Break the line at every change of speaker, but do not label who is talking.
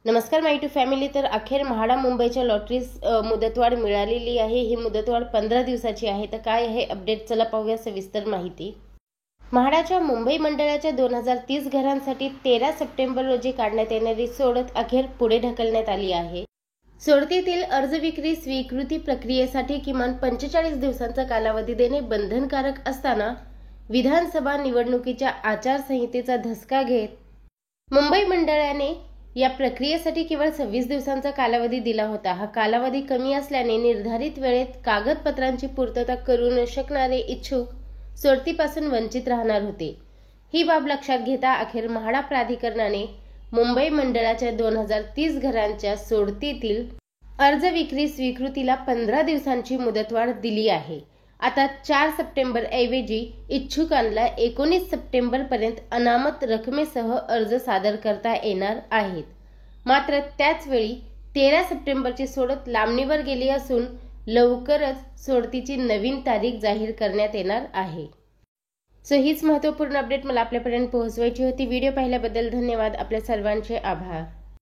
नमस्कार माय to family. तर अखेर म्हाडा मुंबईच्या लॉटरीस मुदतवाढ मिळालेली आहे। ही मुदतवाढ 15 दिवसाची आहे। तर काय आहे अपडेट, चला पाहूया सविस्तर माहिती। म्हाडाच्या मुंबई मंडळाच्या 2030 घरांसाठी 13 सप्टेंबर रोजी काढण्यात येणारी सोडत अखेर पुढे ढकलण्यात आली आहे। सोडतीतील अर्ज विक्री स्वीकृती प्रक्रियेसाठी किमान 45 दिवसांचा कालावधी देणे बंधनकारक असताना विधानसभा निवडणुकीच्या आचारसंहितेचा धसका घेत मुंबई मंडळाने या प्रक्रियेसाठी केवळ 26 दिवसांचा कालावधी दिला होता। हा कालावधी कमी असल्याने निर्धारित वेळेत कागदपत्रांची पूर्तता करू न शकणारे इच्छुक सोडतीपासून वंचित राहणार होते। ही बाब लक्षात घेता अखेर म्हाडा प्राधिकरणाने मुंबई मंडळाच्या 2030 घरांच्या सोडतीतील अर्ज विक्री स्वीकृतीला 15 दिवसांची मुदतवाढ दिली आहे। आता 4 सप्टेंबर ऐवजी इच्छुकांना 19 सप्टेंबर पर्यंत अनामत रकमेसह अर्ज सादर करता येणार आहेत। मात्र त्याच वेळी 13 सप्टेंबरची सोडत लांबणीवर गेली असून लवकरच सोडतीची नवीन तारीख जाहीर करण्यात येणार आहे। हीच महत्त्वपूर्ण अपडेट मला आपल्यापर्यंत पोहोचवायची होती। व्हिडिओ पाहिल्याबद्दल धन्यवाद। आपल्या सर्वांचे आभार।